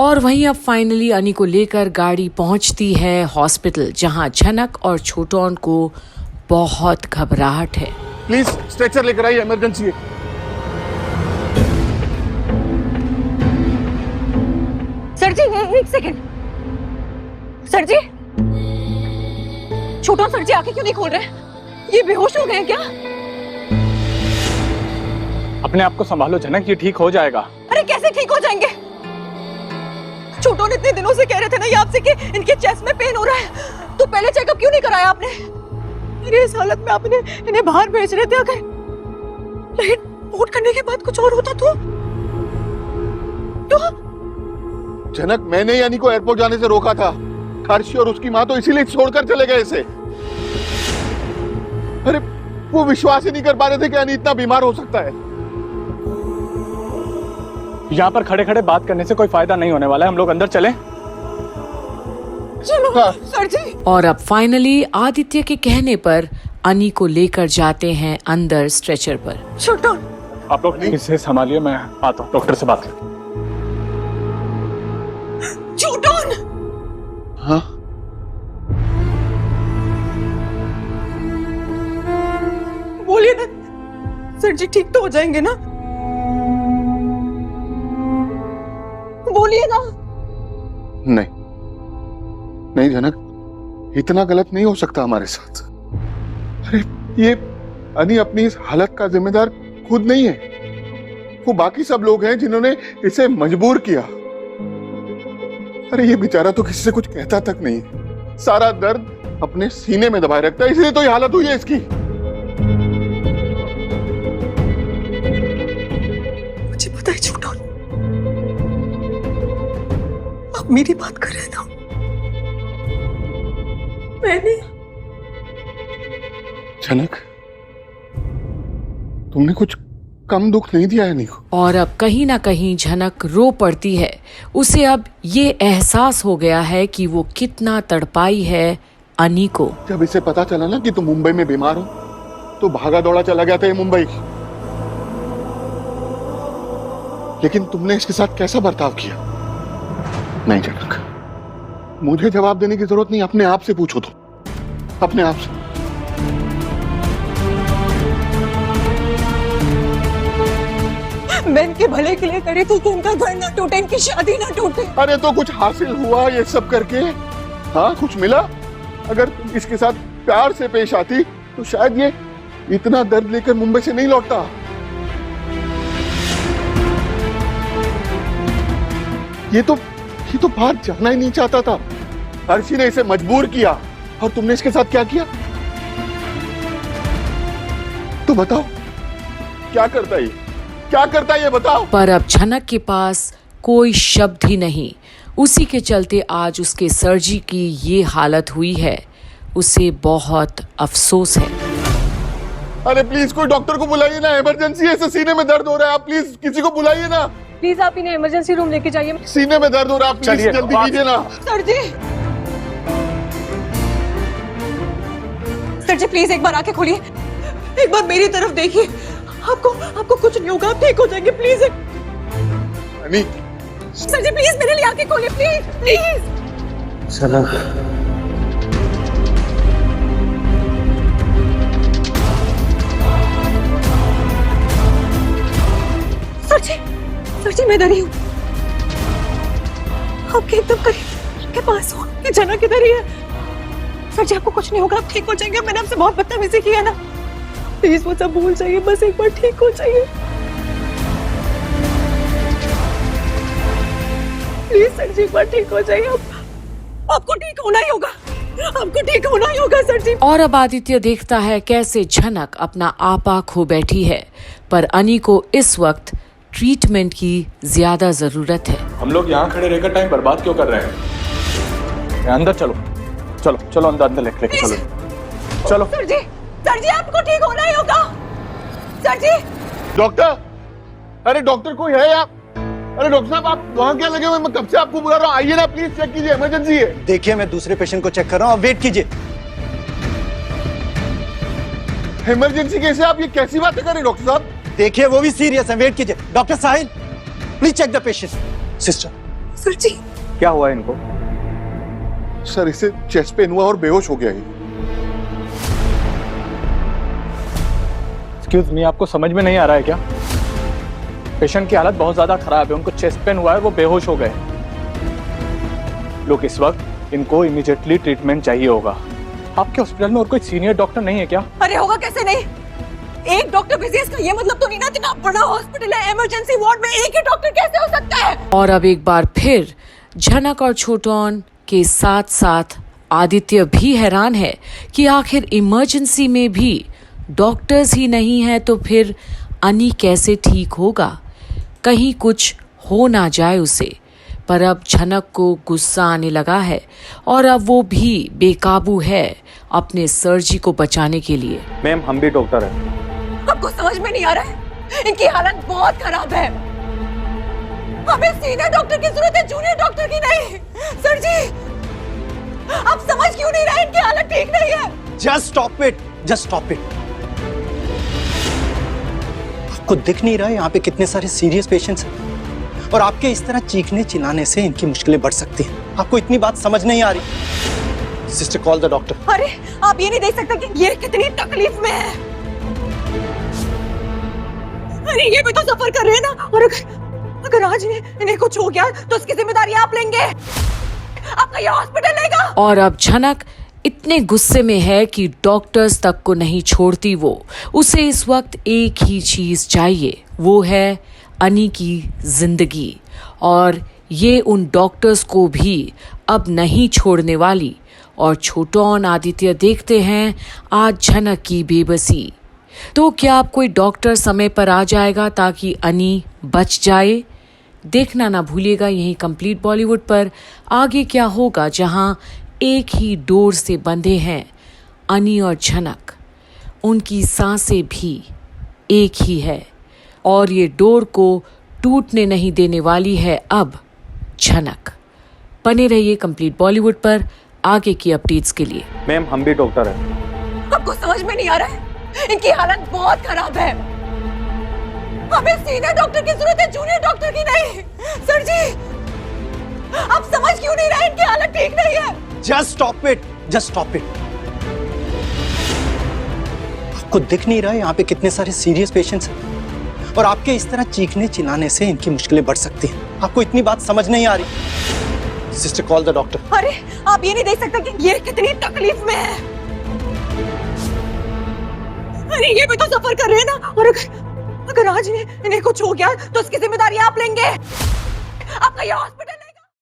और वहीं अब फाइनली अनी को लेकर गाड़ी पहुंचती है हॉस्पिटल, जहां झनक और छोटोन को बहुत घबराहट है। प्लीज स्ट्रेचर लेकर आइए, इमरजेंसी है। सर जी एक सेकंड। सर जी, छोटोन सर जी आंखें क्यों नहीं खोल रहे? ये बेहोश हो गए हैं क्या? अपने आप को संभालो झनक, ये ठीक हो जाएगा। अरे कैसे ठीक हो जाएंगे? छोटोन इतने दिनों से कह रहे थे ना ये आपसे कि इनके चेस्ट में पेन हो रहा है, तो पहले चेकअप क्यों नहीं कराया आपने? अरे इस हालत में आपने इन्हें बाहर भेज रहे थे, अगर रिपोर्ट करने के बाद कुछ और होता तो जनक, मैंने यानी को एयरपोर्ट जाने से रोका था। हर्षी और उसकी माँ तो इसीलिए छोड़कर चले गए इसे। अरे वो विश्वास ही नहीं कर पा रहे थे कि यानी इतना बीमार हो सकता है। यहाँ पर खड़े खड़े बात करने से कोई फायदा नहीं होने वाला है, हम लोग अंदर चलें? चलो हाँ। सर जी। और अब फाइनली आदित्य के कहने पर अनी को लेकर जाते हैं अंदर स्ट्रेचर पर। छोटोन, आप लोग इसे संभालिए, मैं आता हूँ, डॉक्टर से बात कर। छोटोन। हाँ बोलिए ना सर जी, ठीक तो हो जाएंगे ना? बोलिए ना। नहीं नहीं जनक, इतना गलत नहीं हो सकता हमारे साथ। अरे ये अनी अपनी इस हालत का जिम्मेदार खुद नहीं है, वो बाकी सब लोग हैं जिन्होंने इसे मजबूर किया। अरे ये बेचारा तो किसी से कुछ कहता तक नहीं, सारा दर्द अपने सीने में दबाए रखता है, इसलिए तो ये हालत हुई है इसकी। मुझे पता है छोटोन, आप मेरी बात कर रहे हैं ना? मैंने जनक, तुमने कुछ कम दुख नहीं दिया यानी को। और अब कहीं ना कहीं झनक रो पड़ती है। उसे अब ये एहसास हो गया है कि वो कितना तड़पाई है अनी को। जब इसे पता चला ना कि तुम मुंबई में बीमार हो, तो भागा दौड़ा चला गया था ये मुंबई। लेकिन तुमने इसके साथ कैसा बर्ताव किया? नहीं जनक, मुझे जवाब देने की जरूरत नहीं, अपने आप से पूछो तुम, अपने आप से। मैं इनके भले के लिए करी थी कि इनका घर ना टूटे, इनकी शादी ना टूटे। अरे तो कुछ हासिल हुआ ये सब करके? हाँ कुछ मिला? अगर तुम इसके साथ प्यार से पेश आती तो शायद ये इतना दर्द लेकर मुंबई से नहीं लौटता। ये तो बाहर जाना ही नहीं चाहता था। हर्षी ने इसे मजबूर किया और तुमने इसके साथ क्या किया? तो बताओ क्या करता है ये? क्या करता है ये बताओ। पर अब झनक के पास कोई शब्द ही नहीं। उसी के चलते आज उसके सर्जी की ये हालत हुई है। उसे बहुत अफसोस है। अरे प्लीज कोई डॉक्टर को बुलाइए ना, इमरजेंसी है, इसे सीने में दर्द हो रहा है। आप प्लीज किसी को बुलाइए ना। प्लीज आप इन्हें इमरजेंसी रूम लेके जाइए। सीने में दर्द हो रहा है, आप प्लीज जल्दी कीजिए ना। Sir ji, sir ji please एक बार आंखें खोलिए, एक बार मेरी तरफ देखिए। आपको कुछ नहीं होगा, आप ठीक हो जाएंगे। प्लीज अनी, सर जी प्लीज मेरे लिए आंखें खोलिए, प्लीज प्लीज। चलो सर जी मैं इधर ही हूँ, आपके एकदम करीब, आपके पास हूँ। ये जनक इधर ही है। सर जी आपको कुछ नहीं होगा, आप ठीक हो जाएंगे। मैंने आपसे बहुत बदतमीजी की है ना, प्लीज वो सब भूल जाइए, बस एक बार ठीक हो जाइए। प्लीज सर जी एक बार ठीक हो जाइए। आपको ठीक होना ही होगा, आपको ठीक होना ही होगा सर जी। और अब आदित्य देखता है कैसे झनक अपना आपा खो बैठी है, पर अनी को इस वक्त ट्रीटमेंट की ज्यादा जरूरत है। हम लोग यहाँ खड़े रहकर टाइम बर्बाद क्यों कर रहे हैं? अंदर चलो चलो चलो, अंदर लेके चलो चलो। सर जी आपको ठीक होना ही होगा। सर जी। डॉक्टर, अरे डॉक्टर कोई है आप? अरे डॉक्टर साहब आप वहाँ क्या लगे हुए? मैं कब से आपको बुला रहा हूँ, आइए ना प्लीज, चेक कीजिए, इमरजेंसी है। देखिए मैं दूसरे पेशेंट को चेक कर रहा हूँ, वेट कीजिए। इमरजेंसी कैसे? आप ये कैसी बातें कर रहे हैं डॉक्टर साहब? देखिए वो भी सीरियस है, वेट कीजिए। Doctor Sahil please check the patient. Sister sir ji, क्या हुआ इनको? सर इसे चेस्ट पेन हुआ और बेहोश हो गया ये। एक्सक्यूज मी, आपको समझ में नहीं आ रहा है क्या? पेशेंट की हालत बहुत ज्यादा खराब है, उनको चेस्ट पेन हुआ है, वो बेहोश हो गए। लोग इस वक्त इनको इमीडिएटली ट्रीटमेंट चाहिए होगा। आपके हॉस्पिटल में और कोई सीनियर डॉक्टर नहीं है क्या? अरे होगा कैसे नहीं, एक डॉक्टर बिजी है, इसका ये मतलब तो नहीं ना इतना बड़ा हॉस्पिटल है, इमरजेंसी वार्ड में एक ही डॉक्टर कैसे हो सकता है? और अब एक बार फिर झनक और छोटौन के साथ साथ आदित्य भी हैरान है कि आखिर इमरजेंसी में भी डॉक्टर्स ही नहीं है तो फिर अनी कैसे ठीक होगा, कहीं कुछ हो ना जाए उसे। पर अब झनक को गुस्सा आने लगा है और अब वो भी बेकाबू है अपने सर्जी को बचाने के लिए। मैम, हम भी डॉक्टर हैं। आपको समझ में नहीं आ रहा है, इनकी हालत बहुत खराब है। हमें सीनियर डॉक्टर की जरूरत है, जूनियर डॉक्टर की नहीं। सर जी, आप समझ क्यों नहीं रहे, इनकी हालत ठीक नहीं है। Just stop it, just stop it. आपको दिख नहीं रहा है यहाँ पे कितने सारे सीरियस पेशेंट्स हैं और आपके इस तरह चीखने चिल्लाने से इनकी मुश्किलें बढ़ सकती हैं। आपको इतनी बात समझ नहीं आ रही। Sister, call the doctor. अरे आप ये नहीं देख सकते कि ये कितनी तकलीफ में है। अरे ये भी तो सफर कर रहे हैं ना, और अगर आज इन्हें कुछ हो गया तो उसकी जिम्मेदारी आप लेंगे, आपका ये हॉस्पिटल लेगा। और अब झनक इतने गुस्से में है कि डॉक्टर्स तक को नहीं छोड़ती वो। उसे इस वक्त एक ही चीज चाहिए, वो है अनी की जिंदगी। और ये उन डॉक्टर्स को भी अब नहीं छोड़ने वाली। और छोटौन आदित्य देखते हैं आज झनक की बेबसी। तो क्या अब कोई डॉक्टर समय पर आ जाएगा ताकि अनी बच जाए? देखना ना भूलिएगा यहीं कंप्लीट बॉलीवुड पर आगे क्या होगा, जहां एक ही डोर से बंधे हैं अनी और झनक। उनकी सांसें भी एक ही है और ये डोर को टूटने नहीं देने वाली है अब झनक। बने रहिए कंप्लीट बॉलीवुड पर आगे की अपडेट्स के लिए। मैम, हम भी डॉक्टर हैं। आपको समझ में नहीं आ रहा है, इनकी हालत बहुत खराब है। हमें सीनियर डॉक्टर की जरूरत है, जूनियर डॉक्टर की नहीं। सर जी, आप समझ क्यों नहीं रहे, इनकी हालत ठीक नहीं है। Just stop it, just stop it. आपको दिख नहीं रहा है यहाँ पे कितने सारे सीरियस पेशेंट्स हैं और आपके इस तरह चीखने चिल्लाने से इनकी मुश्किलें बढ़ सकती हैं। आपको इतनी बात समझ नहीं आ रही। Sister, call the doctor. अरे आप ये नहीं देख सकते कि ये कितनी तकलीफ में है। अरे ये भी तो सफर कर रहे हैं ना, और अगर आज इन्हें कुछ हो गया तो उसकी जिम्मेदारी आप लेंगे, आपका ये हॉस्पिटल